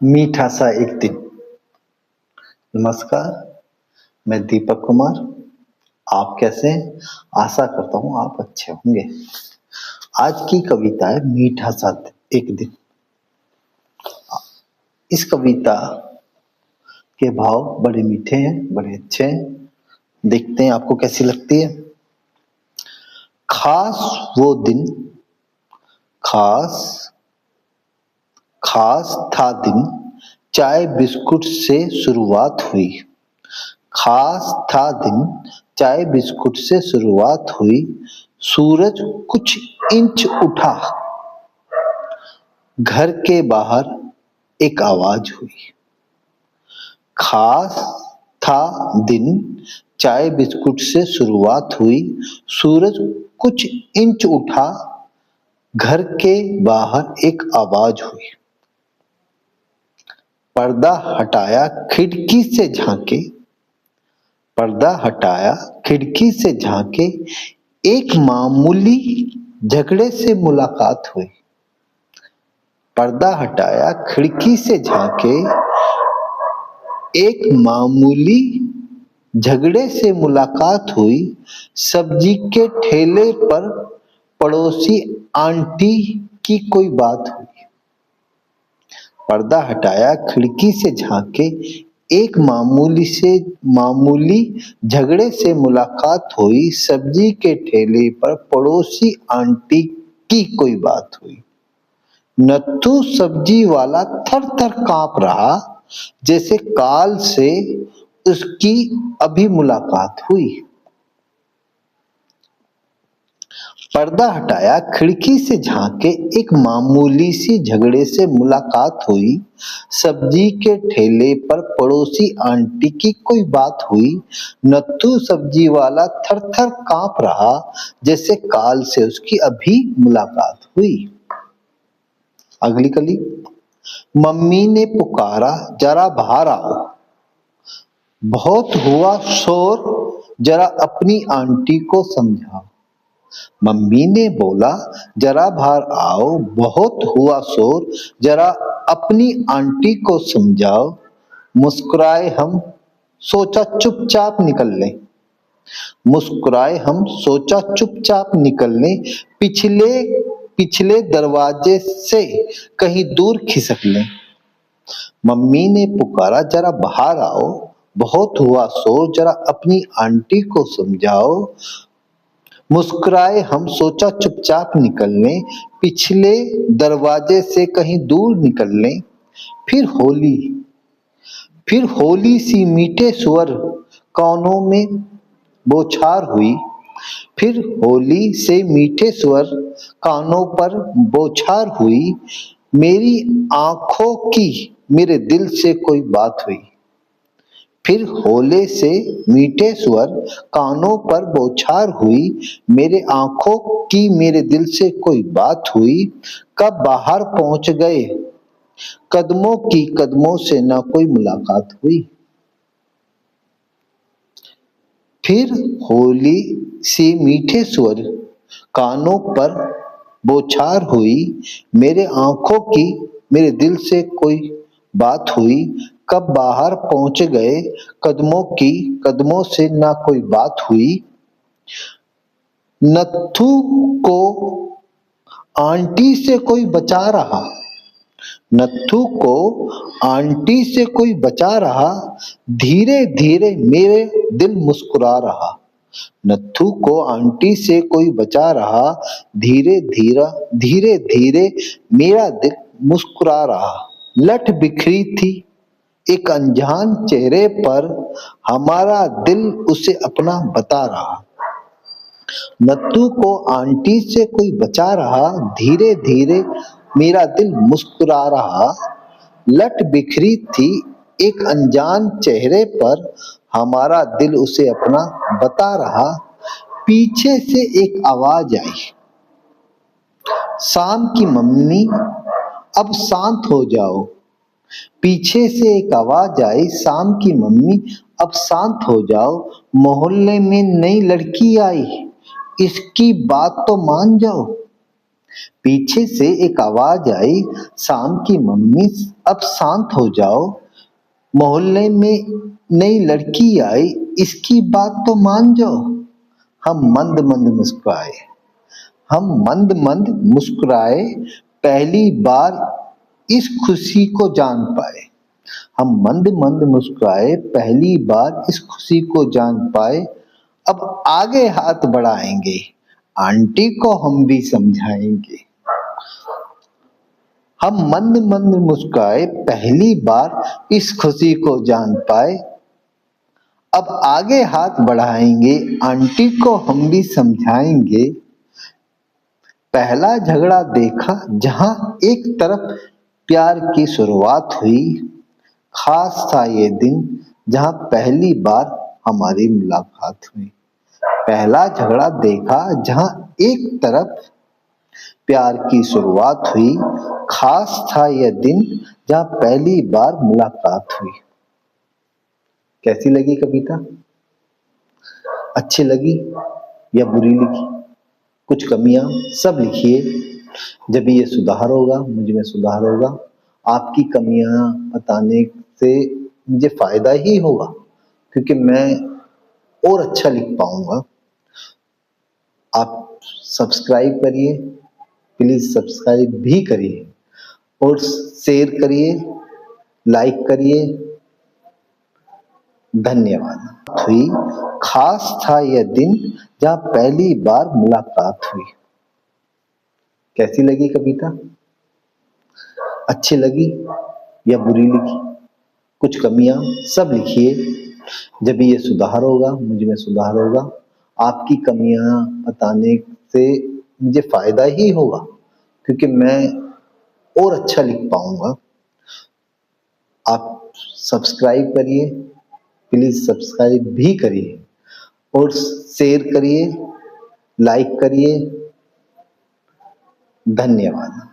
मीठा सा एक दिन। नमस्कार, मैं दीपक कुमार। आप कैसे हैं? आशा करता हूँ आप अच्छे होंगे। आज की कविता है मीठा सा एक दिन। इस कविता के भाव बड़े मीठे हैं, बड़े अच्छे हैं। देखते हैं आपको कैसी लगती है। खास वो दिन, खास खास था दिन, चाय बिस्कुट से शुरुआत हुई। खास था दिन, चाय बिस्कुट से शुरुआत हुई। सूरज कुछ इंच उठा, घर के बाहर एक आवाज हुई। खास था दिन, चाय बिस्कुट से शुरुआत हुई। सूरज कुछ इंच उठा, घर के बाहर एक आवाज हुई। पर्दा हटाया खिड़की से झांके, पर्दा हटाया खिड़की से झांके, एक मामूली झगड़े से मुलाकात हुई। पर्दा हटाया खिड़की से झांके, एक मामूली झगड़े से मुलाकात हुई। सब्जी के ठेले पर पड़ोसी आंटी की कोई बात हुई। पर्दा हटाया खिड़की से झांके, एक मामूली झगड़े से मुलाकात हुई। सब्जी के ठेले पर पड़ोसी आंटी की कोई बात हुई। नत्थू सब्जी वाला थर थर कांप रहा, जैसे काल से उसकी अभी मुलाकात हुई। पर्दा हटाया खिड़की से झांके, एक मामूली सी झगड़े से मुलाकात हुई। सब्जी के ठेले पर पड़ोसी आंटी की कोई बात हुई। नत्थू सब्जी वाला थर थर कांप रहा, जैसे काल से उसकी अभी मुलाकात हुई। अगली कली। मम्मी ने पुकारा, जरा बाहर आओ। बहुत हुआ शोर, जरा अपनी आंटी को समझाओ। मम्मी ने बोला, जरा बाहर आओ, बहुत हुआ शोर, जरा अपनी आंटी को समझाओ। मुस्कुराए हम, सोचा चुपचाप निकल लें। मुस्कुराए हम, सोचा चुपचाप निकल लें। पिछले पिछले दरवाजे से कहीं दूर खिसक लें। मम्मी ने पुकारा, जरा बाहर आओ, बहुत हुआ शोर, जरा अपनी आंटी को समझाओ। मुस्कुराए हम, सोचा चुपचाप निकल लें। पिछले दरवाजे से कहीं दूर निकल लें। फिर होली सी मीठे स्वर कानों में बौछार हुई। फिर होली से मीठे स्वर कानों पर बौछार हुई। मेरी आंखों की मेरे दिल से कोई बात हुई। फिर होले से मीठे स्वर कानों पर बौछार हुई। मेरे आंखों की मेरे दिल से कोई बात हुई। कब बाहर पहुंच गए, कदमों की कदमों से ना कोई मुलाकात हुई। फिर होली से मीठे स्वर कानों पर बौछार हुई। मेरे आंखों की मेरे दिल से कोई बात हुई। कब बाहर पहुंच गए, कदमों की कदमों से ना कोई बात हुई। नत्थू को आंटी से कोई बचा रहा, नत्थू को आंटी से कोई बचा रहा। धीरे धीरे मेरे दिल मुस्कुरा रहा। नत्थू को आंटी से कोई बचा रहा। धीरे धीरे मेरा दिल मुस्कुरा रहा। लठ बिखरी थी एक अनजान चेहरे पर, हमारा दिल उसे अपना बता रहा। नत्थू को आंटी से कोई बचा रहा। धीरे धीरे मेरा दिल मुस्कुरा रहा। लठ बिखरी थी एक अनजान चेहरे पर, हमारा दिल उसे अपना बता रहा। पीछे से एक आवाज आई, शाम की मम्मी अब शांत हो जाओ। पीछे से एक आवाज आई, शाम की मम्मी अब शांत हो जाओ। मोहल्ले में नई लड़की आई, इसकी बात तो मान जाओ। पीछे से एक आवाज आई, शाम की मम्मी अब शांत हो जाओ, मोहल्ले में नई लड़की आई, इसकी बात तो मान जाओ। हम मंद मंद मुस्कुराए, हम मंद मंद मुस्कुराए, पहली बार इस खुशी को जान पाए। हम मंद मंद मुस्कुराए, पहली बार इस खुशी को जान पाए। अब आगे हाथ बढ़ाएंगे, आंटी को हम भी समझाएंगे। हम मंद मंद मुस्कुराए, पहली बार इस खुशी को जान पाए। अब आगे हाथ बढ़ाएंगे, आंटी को हम भी समझाएंगे। पहला झगड़ा देखा जहां एक तरफ प्यार की शुरुआत हुई, खास था ये दिन जहां पहली बार हमारी मुलाकात हुई। पहला झगड़ा देखा जहां एक तरफ प्यार की शुरुआत हुई, खास था यह दिन जहां पहली बार मुलाकात हुई। कैसी लगी कविता? अच्छी लगी या बुरी लगी? कुछ कमियां सब लिखिए, जब ये सुधार होगा, मुझ में सुधार होगा। आपकी कमियां बताने से मुझे फायदा ही होगा, क्योंकि मैं और अच्छा लिख पाऊंगा। आप सब्सक्राइब करिए, प्लीज सब्सक्राइब भी करिए और शेयर करिए, लाइक करिए। धन्यवाद। हुई, खास था यह दिन जहां पहली बार मुलाकात हुई। कैसी लगी कविता? अच्छी लगी या बुरी लगी? कुछ कमियां सब लिखिए, जब ये सुधार होगा, मुझ में सुधार होगा। आपकी कमियां बताने से मुझे फायदा ही होगा, क्योंकि मैं और अच्छा लिख पाऊंगा। आप सब्सक्राइब करिए, प्लीज सब्सक्राइब भी करिए और शेयर करिए, लाइक करिए। धन्यवाद।